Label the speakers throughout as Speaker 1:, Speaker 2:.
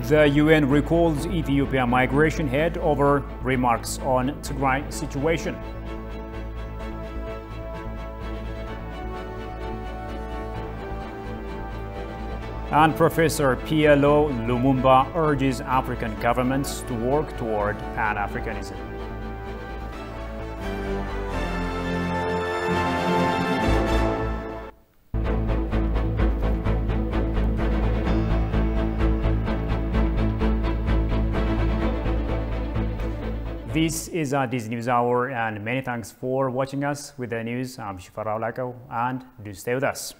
Speaker 1: The UN recalls Ethiopian migration head over remarks on Tigray situation. And Professor PLO Lumumba urges African governments to work toward Pan-Africanism. This is Disney News Hour, and many thanks for watching us with the news. I'm Shifarao Lako, and do stay with us.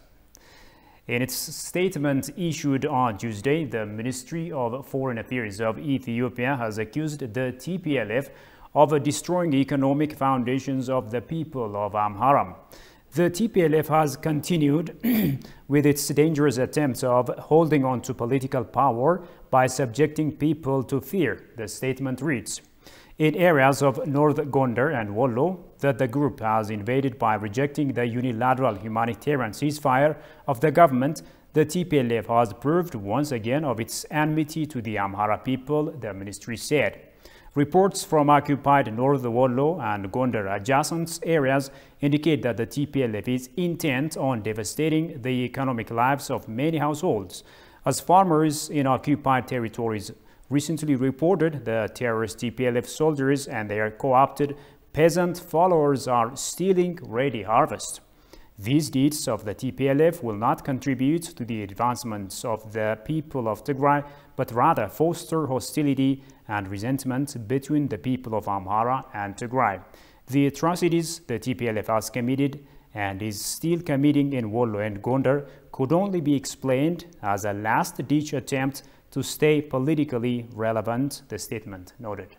Speaker 1: In its statement issued on Tuesday, the Ministry of Foreign Affairs of Ethiopia has accused the TPLF of destroying the economic foundations of the people of Amhara. The TPLF has continued with its dangerous attempts of holding on to political power by subjecting people to fear, the statement reads. In areas of North Gondar and Wollo that the group has invaded by rejecting the unilateral humanitarian ceasefire of the government, the TPLF has proved once again of its enmity to the Amhara people, the ministry said. Reports from occupied North Wollo and Gondar adjacent areas indicate that the TPLF is intent on devastating the economic lives of many households. As farmers in occupied territories recently reported, the terrorist TPLF soldiers and their co-opted peasant followers are stealing ready harvest. These deeds of the TPLF will not contribute to the advancements of the people of Tigray, but rather foster hostility and resentment between the people of Amhara and Tigray. The atrocities the TPLF has committed and is still committing in Wollo and Gondar could only be explained as a last-ditch attempt to stay politically relevant, the statement noted.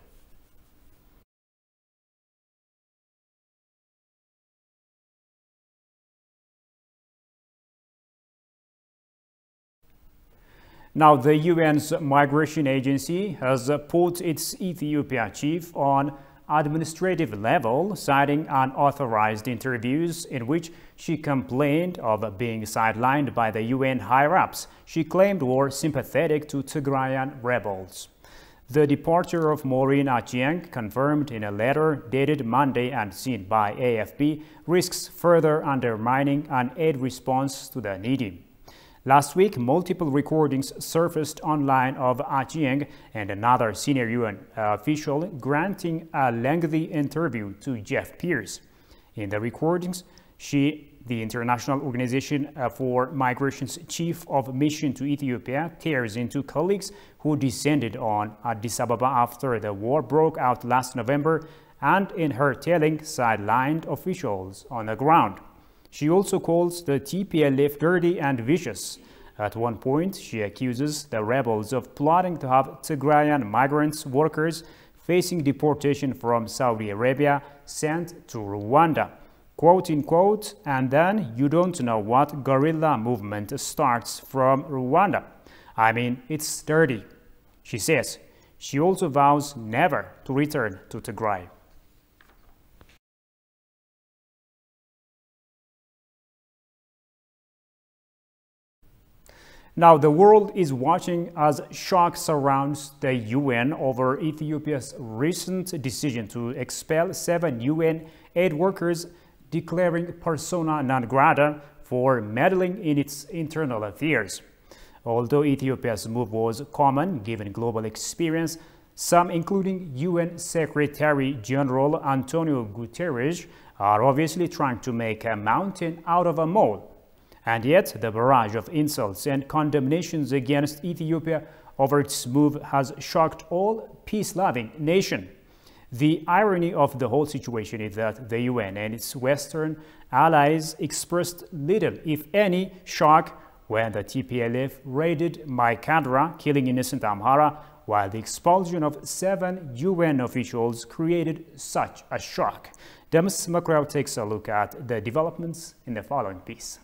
Speaker 1: Now, the UN's Migration Agency has put its Ethiopia chief on administrative level, citing unauthorized interviews in which she complained of being sidelined by the UN higher-ups she claimed were sympathetic to Tigrayan rebels. The departure of Maureen Achieng, confirmed in a letter dated Monday and seen by AFP, risks further undermining an aid response to the needy. Last week, multiple recordings surfaced online of Achieng and another senior UN official granting a lengthy interview to Jeff Pierce. In the recordings, she, the International Organization for Migration's chief of mission to Ethiopia, tears into colleagues who descended on Addis Ababa after the war broke out last November, and in her telling, sidelined officials on the ground. She also calls the TPLF dirty and vicious. At one point, she accuses the rebels of plotting to have Tigrayan migrants workers facing deportation from Saudi Arabia sent to Rwanda. Quote unquote, and then you don't know what guerrilla movement starts from Rwanda. I mean, it's dirty, she says. She also vows never to return to Tigray. Now, the world is watching as shock surrounds the UN over Ethiopia's recent decision to expel 7 UN aid workers, declaring persona non grata for meddling in its internal affairs. Although Ethiopia's move was common given global experience, some, including UN Secretary General Antonio Guterres, are obviously trying to make a mountain out of a mole. And yet, the barrage of insults and condemnations against Ethiopia over its move has shocked all peace-loving nations. The irony of the whole situation is that the UN and its Western allies expressed little, if any, shock when the TPLF raided Maikadra, killing innocent Amhara, while the expulsion of 7 UN officials created such a shock. Demis Makrao takes a look at the developments in the following piece.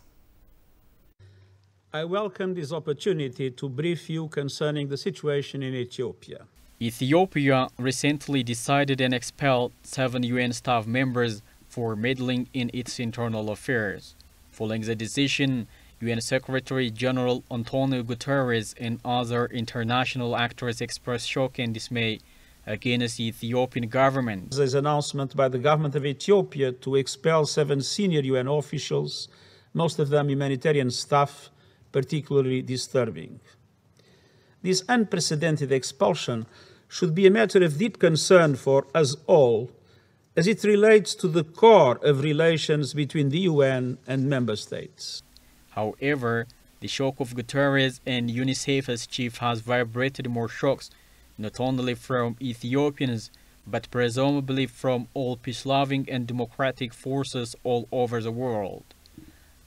Speaker 2: I welcome this opportunity to brief you concerning the situation in Ethiopia.
Speaker 3: Ethiopia recently decided and expelled 7 UN staff members for meddling in its internal affairs. Following the decision, UN Secretary General Antonio Guterres and other international actors expressed shock and dismay against the Ethiopian government.
Speaker 2: There's an announcement by the government of Ethiopia to expel 7 senior UN officials, most of them humanitarian staff, particularly disturbing. This unprecedented expulsion should be a matter of deep concern for us all, as it relates to the core of relations between the UN and member states.
Speaker 3: However, the shock of Guterres and UNICEF as chief has vibrated more shocks, not only from Ethiopians, but presumably from all peace-loving and democratic forces all over the world.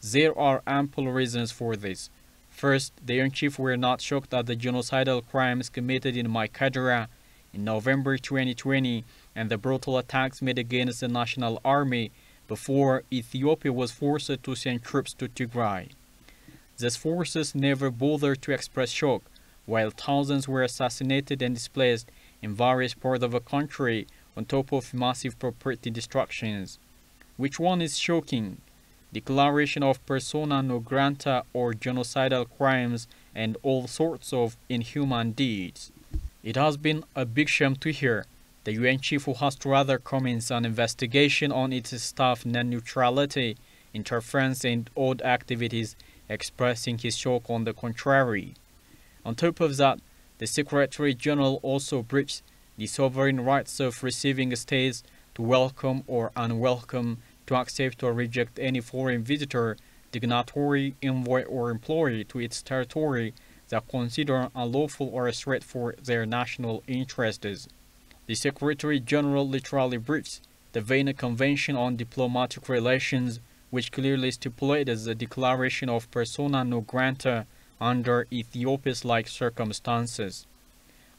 Speaker 3: There are ample reasons for this. First, the UN chief were not shocked at the genocidal crimes committed in Maikadra in November 2020 and the brutal attacks made against the National Army before Ethiopia was forced to send troops to Tigray. These forces never bothered to express shock, while thousands were assassinated and displaced in various parts of the country on top of massive property destructions. Which one is shocking? Declaration of persona non grata or genocidal crimes and all sorts of inhuman deeds. It has been a big shame to hear the UN chief who has to rather comments on investigation on its staff non-neutrality, interference and odd activities, expressing his shock on the contrary. On top of that, the Secretary General also breached the sovereign rights of receiving states to welcome or unwelcome, to accept or reject any foreign visitor, dignitary, envoy or employee to its territory that consider unlawful or a threat for their national interests. The Secretary General literally breached the Vienna Convention on Diplomatic Relations, which clearly stipulated the declaration of persona non grata under Ethiopia's-like circumstances.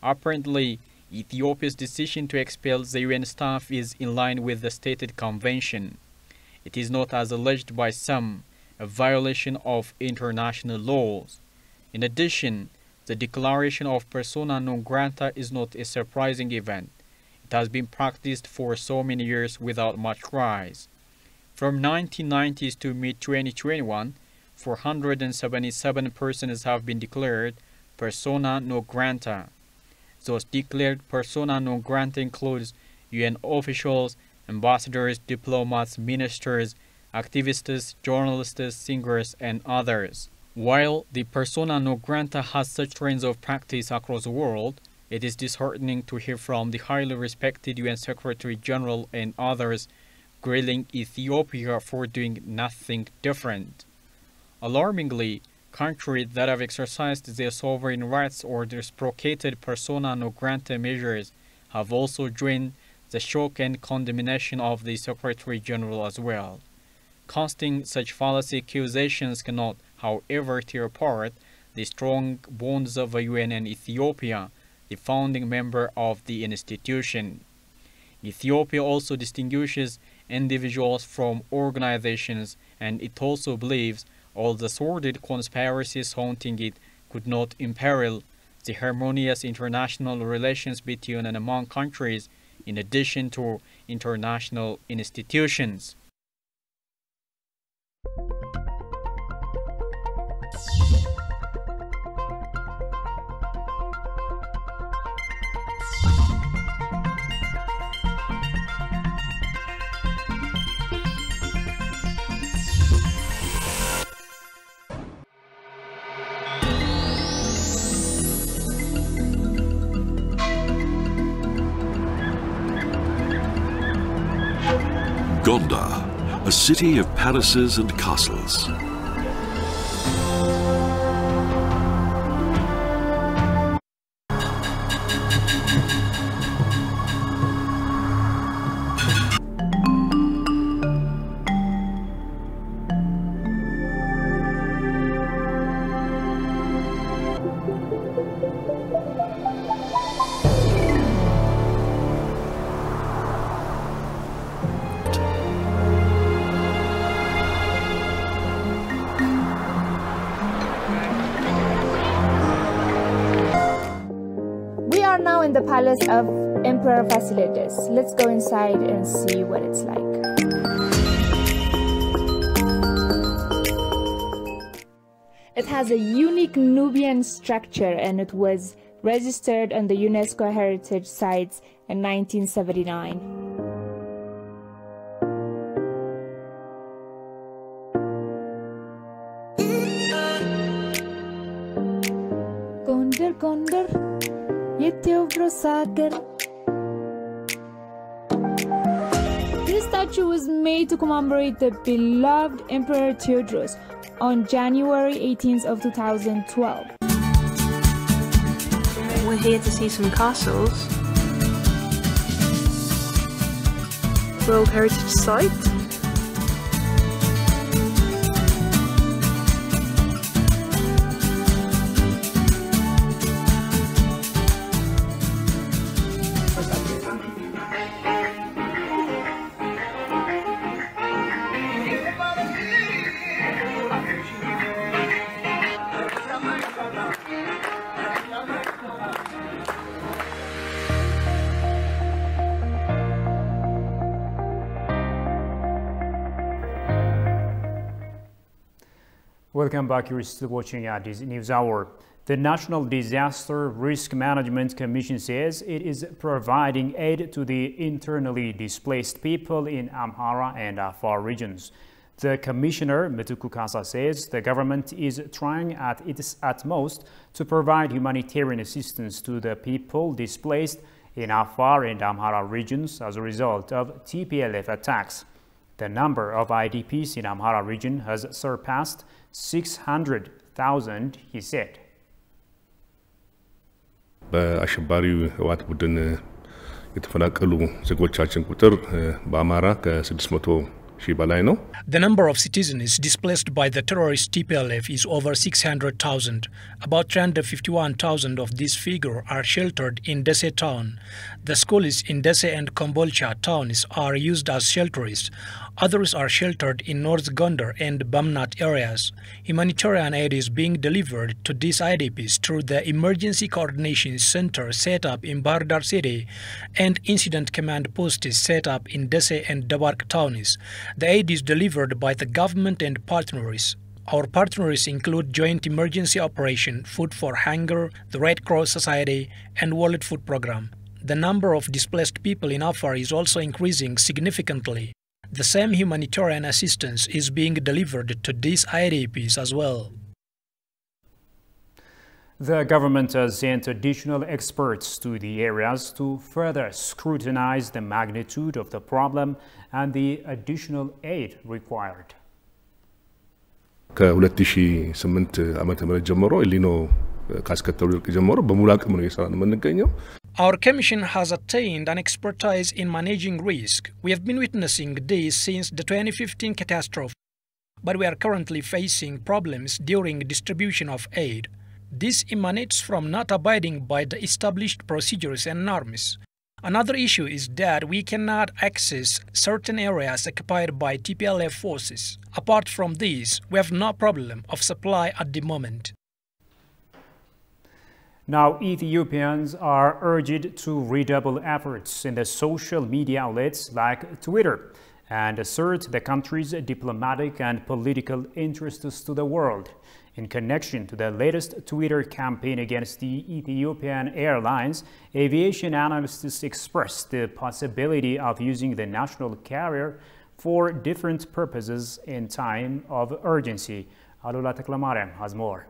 Speaker 3: Apparently, Ethiopia's decision to expel the UN staff is in line with the stated convention. It is not, as alleged by some, a violation of international laws. In addition, the declaration of persona non grata is not a surprising event. It has been practiced for so many years without much rise. From 1990s to mid-2021, 477 persons have been declared persona non grata. Those declared persona non grata includes UN officials, ambassadors, diplomats, ministers, activists, journalists, singers, and others. While the persona non grata has such trends of practice across the world, it is disheartening to hear from the highly respected UN Secretary General and others grilling Ethiopia for doing nothing different. Alarmingly, countries that have exercised their sovereign rights or reciprocated persona non grata measures have also joined the shock and condemnation of the Secretary General as well. Casting such fallacy accusations cannot, however, tear apart the strong bonds of the UN and Ethiopia, the founding member of the institution. Ethiopia also distinguishes individuals from organizations, and it also believes all the sordid conspiracies haunting it could not imperil the harmonious international relations between and among countries, in addition to international institutions.
Speaker 4: Gondar, a city of palaces and castles.
Speaker 5: We are now in the palace of Emperor Fasilides. Let's go inside and see what it's like. It has a unique Nubian structure and it was registered on the UNESCO Heritage Sites in 1979. Gondar Gondar Ethiopian. This statue was made to commemorate the beloved Emperor Theodorus on January 18th of 2012.
Speaker 6: We're here to see some castles. World Heritage Site.
Speaker 1: Welcome back. You're still watching this News Hour. The National Disaster Risk Management Commission says it is providing aid to the internally displaced people in Amhara and Afar regions. The Commissioner, Metuku Kasa, says the government is trying at its utmost to provide humanitarian assistance to the people displaced in Afar and Amhara regions as a result of TPLF attacks. The number of IDPs in Amhara region has surpassed 600,000, he said.
Speaker 7: በአሸባሪው ህወሓት ቡድን የተፈናቀሉ ዜጎቻችን ቁጥር በአማራ ከ600 ሺህ በላይ ነው።
Speaker 8: The number of citizens displaced by the terrorist TPLF is over 600,000. About 351,000 of this figure are sheltered in Dese town. The schools in Dese and Kombolcha towns are used as shelters. Others are sheltered in North Gondar and Bamnat areas. Humanitarian aid is being delivered to these IDPs through the Emergency Coordination Center set up in Bardar City and Incident Command posts set up in Dese and Dabark towns. The aid is delivered by the government and partners. Our partners include Joint Emergency Operation, Food for Hunger, the Red Cross Society, and World Food Program. The number of displaced people in Afar is also increasing significantly. The same humanitarian assistance is being delivered to these IDPs as well.
Speaker 1: The government has sent additional experts to the areas to further scrutinize the magnitude of the problem and the additional aid required.
Speaker 7: ከ2008 ዓመተ ምህረት ጀምሮ ኤሊኖ ካስከተሉ ጀምሮ በሙሉ አቅም ነው እየሰራን የምንገኘው።
Speaker 8: Our commission has attained an expertise in managing risk. We have been witnessing this since the 2015 catastrophe, but we are currently facing problems during distribution of aid. This emanates from not abiding by the established procedures and norms. Another issue is that we cannot access certain areas occupied by TPLF forces. Apart from this, we have no problem of supply at the moment.
Speaker 1: Now, Ethiopians are urged to redouble efforts in the social media outlets like Twitter and assert the country's diplomatic and political interests to the world. In connection to the latest Twitter campaign against the Ethiopian Airlines, aviation analysts expressed the possibility of using the national carrier for different purposes in time of urgency. Alula Teklamariam has more.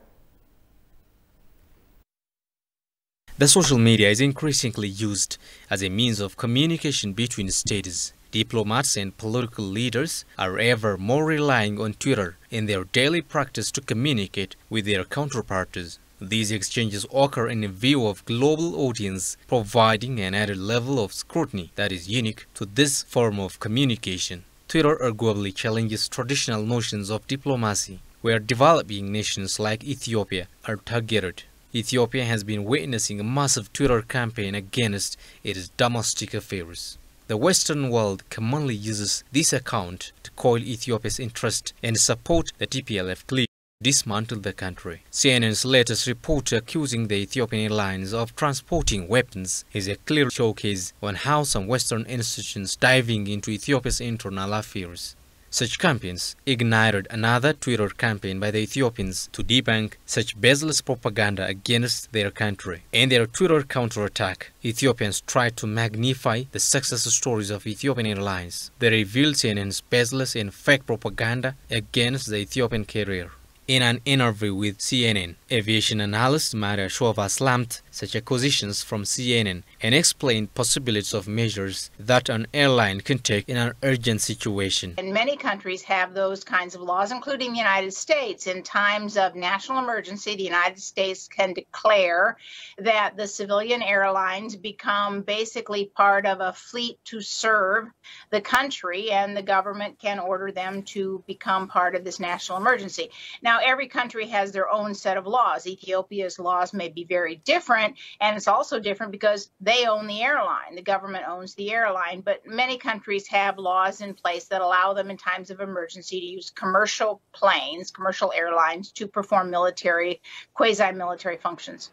Speaker 9: The social media is increasingly used as a means of communication between states. Diplomats and political leaders are ever more relying on Twitter in their daily practice to communicate with their counterparts. These exchanges occur in a view of global audience, providing an added level of scrutiny that is unique to this form of communication. Twitter arguably challenges traditional notions of diplomacy, where developing nations like Ethiopia are targeted. Ethiopia has been witnessing a massive Twitter campaign against its domestic affairs. The Western world commonly uses this account to coil Ethiopia's interest and support the TPLF clique to dismantle the country. CNN's latest report accusing the Ethiopian Airlines of transporting weapons is a clear showcase on how some Western institutions diving into Ethiopia's internal affairs. Such campaigns ignited another Twitter campaign by the Ethiopians to debunk such baseless propaganda against their country. In their Twitter counterattack, Ethiopians tried to magnify the success stories of Ethiopian Airlines. They revealed CNN's baseless and fake propaganda against the Ethiopian carrier. In an interview with CNN, aviation analyst Maria Shova slammed such accusations from CNN and explained possibilities of measures that an airline can take in an urgent situation.
Speaker 10: And many countries have those kinds of laws, including the United States. In times of national emergency, the United States can declare that the civilian airlines become basically part of a fleet to serve the country, and the government can order them to become part of this national emergency. Now, every country has their own set of laws. Ethiopia's laws may be very different, and it's also different because they own the airline. The government owns the airline, but many countries have laws in place that allow them in times of emergency to use commercial planes, commercial airlines, to perform military, quasi-military functions.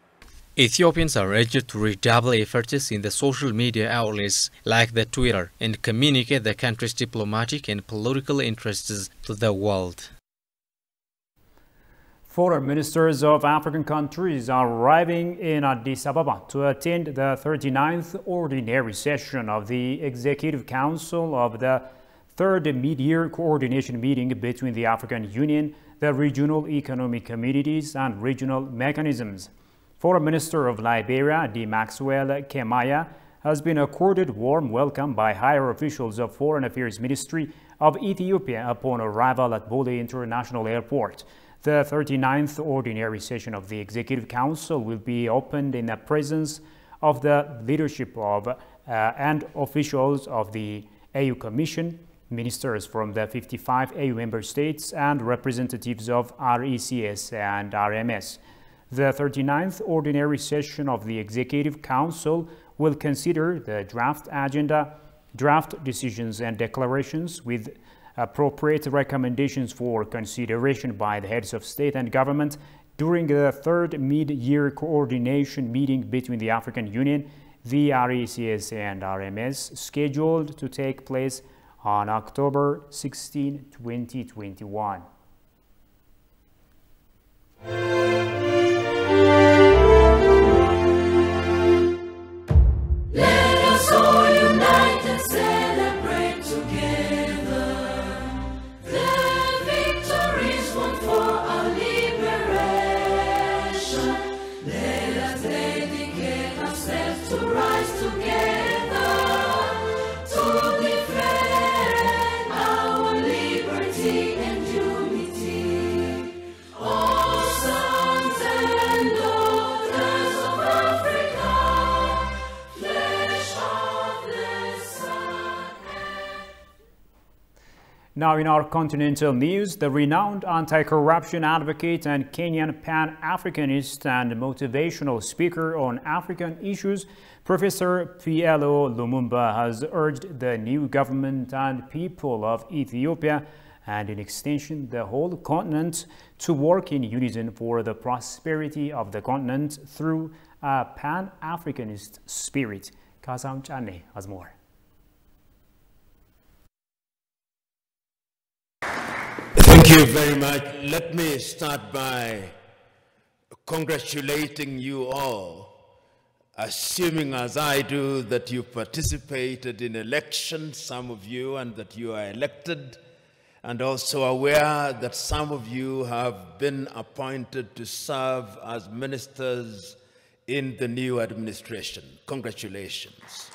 Speaker 9: Ethiopians are urged to redouble efforts in the social media outlets like the Twitter and communicate the country's diplomatic and political interests to the world.
Speaker 1: Foreign ministers of African countries are arriving in Addis Ababa to attend the 39th ordinary session of the Executive Council of the third mid-year coordination meeting between the African Union, the regional economic communities, and regional mechanisms. Foreign Minister of Liberia, D. Maxwell Kemaya, has been accorded warm welcome by higher officials of Foreign Affairs Ministry of Ethiopia upon arrival at Bole International Airport. The 39th ordinary session of the Executive Council will be opened in the presence of the leadership of and officials of the AU Commission, ministers from the 55 AU member states, and representatives of RECS and RMS. The 39th ordinary session of the Executive Council will consider the draft agenda, draft decisions and declarations with appropriate recommendations for consideration by the heads of state and government during the third mid-year coordination meeting between the African Union, the RECS and RMS, scheduled to take place on October 16, 2021.
Speaker 11: Let us all unite and celebrate together the victories won for our liberation. Let us dedicate ourselves to rise together to defend our liberty and unity. All sons and daughters of Africa, flesh of the sun.
Speaker 1: Now in our continental news, the renowned anti-corruption advocate and Kenyan Pan-Africanist and motivational speaker on African issues, Professor PLO Lumumba, has urged the new government and people of Ethiopia, and in extension the whole continent, to work in unison for the prosperity of the continent through a Pan-Africanist spirit. Kasam Chane has more.
Speaker 12: Thank you very much. Let me start by congratulating you all, assuming as I do that you participated in elections, some of you, and that you are elected, and also aware that some of you have been appointed to serve as ministers in the new administration. Congratulations.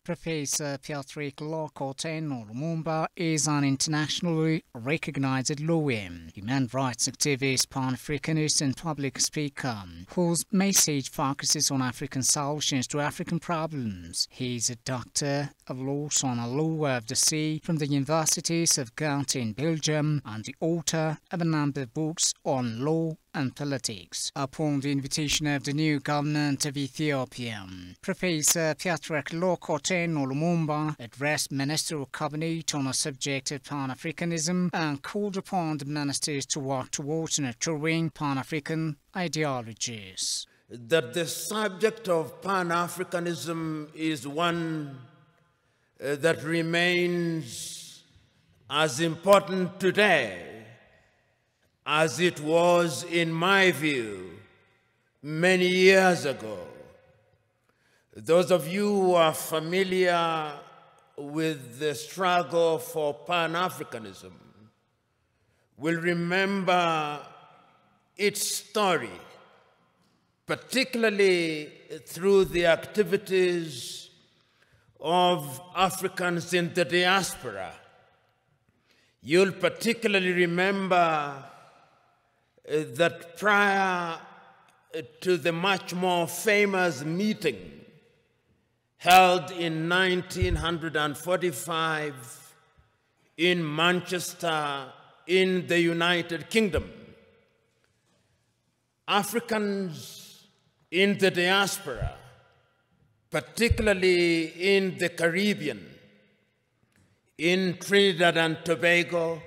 Speaker 13: Professor Patrick Lokoteno Lumumba is an internationally recognized lawyer, human rights activist, Pan-Africanist and public speaker, whose message focuses on African solutions to African problems. He is a doctor of laws on a law of the sea from the universities of Ghent in Belgium and the author of a number of books on law and politics. Upon the invitation of the new government of Ethiopia, Professor Patrick Lokoteno Lumumba addressed ministerial cabinet on a subject of Pan-Africanism and called upon the ministers to work towards nurturing Pan-African ideologies.
Speaker 12: That the subject of Pan-Africanism is one that remains as important today as it was, in my view, many years ago. Those of you who are familiar with the struggle for Pan-Africanism will remember its story, particularly through the activities of Africans in the diaspora. You'll particularly remember that prior to the much more famous meeting held in 1945 in Manchester, in the United Kingdom, Africans in the diaspora, particularly in the Caribbean, in Trinidad and Tobago,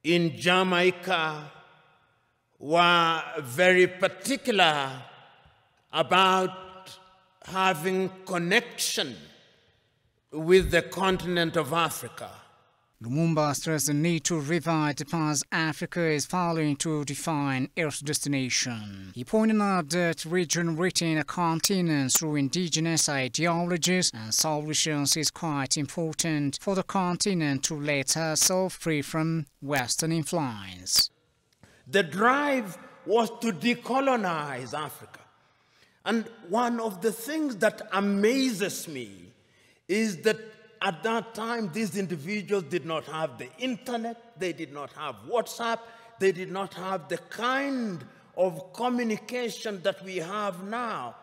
Speaker 12: in Jamaica, were very particular about having connection with the continent of Africa.
Speaker 13: Lumumba stressed the need to revive the path Africa is following to define its destination. He pointed out that regenerating a continent through indigenous ideologies and solutions is quite important for the continent to let herself free from Western influence.
Speaker 12: The drive was to decolonize Africa. And one of the things that amazes me is that at that time, these individuals did not have the internet, they did not have WhatsApp, they did not have the kind of communication that we have now.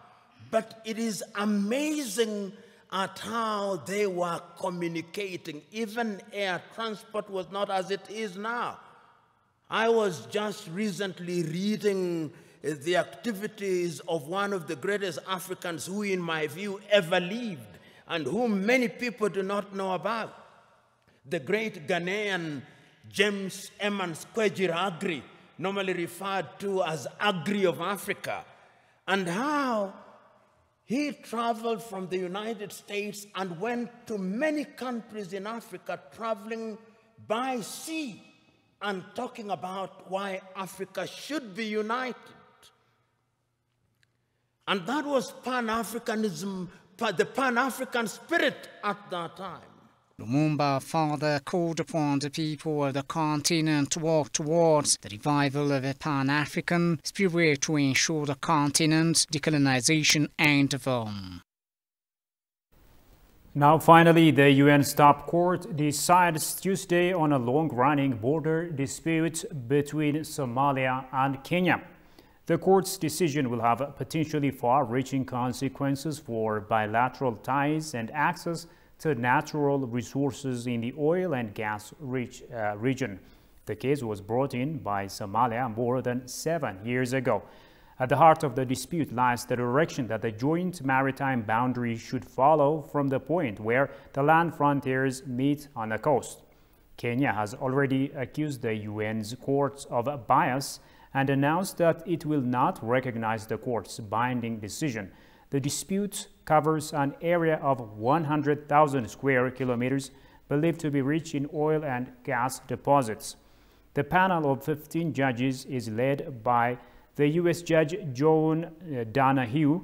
Speaker 12: But it is amazing at how they were communicating. Even air transport was not as it is now. I was just recently reading the activities of one of the greatest Africans who, in my view, ever lived, and whom many people do not know about. The great Ghanaian James Emmons Kwegyir Aggrey, normally referred to as Aggrey of Africa, and how he traveled from the United States and went to many countries in Africa, traveling by sea and talking about why Africa should be united. And that was Pan-Africanism, the Pan-African spirit at that time.
Speaker 13: Lumumba further called upon the people of the continent to work towards the revival of a Pan-African spirit to ensure the continent's decolonization and development.
Speaker 1: Now finally, the UN Staff Court decides Tuesday on a long-running border dispute between Somalia and Kenya. The court's decision will have potentially far-reaching consequences for bilateral ties and access to natural resources in the oil and gas region. The case was brought in by Somalia more than 7 years ago. At the heart of the dispute lies the direction that the joint maritime boundary should follow from the point where the land frontiers meet on the coast. Kenya has already accused the UN's courts of bias and announced that it will not recognize the court's binding decision. The dispute covers an area of 100,000 square kilometers believed to be rich in oil and gas deposits. The panel of 15 judges is led by the U.S. Judge John Donahue,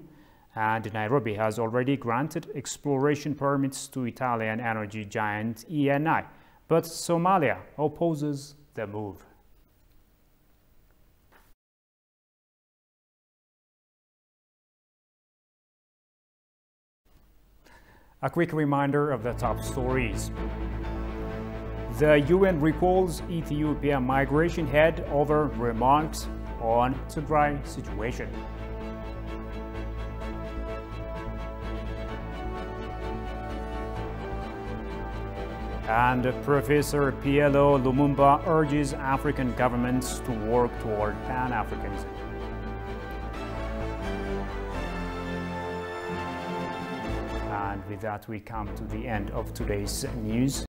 Speaker 1: and Nairobi has already granted exploration permits to Italian energy giant Eni, but Somalia opposes the move. A quick reminder of the top stories. The UN recalls Ethiopian migration head over remarks on Tigray situation. And Professor PLO Lumumba urges African governments to work toward Pan-Africanism. And with that, we come to the end of today's news.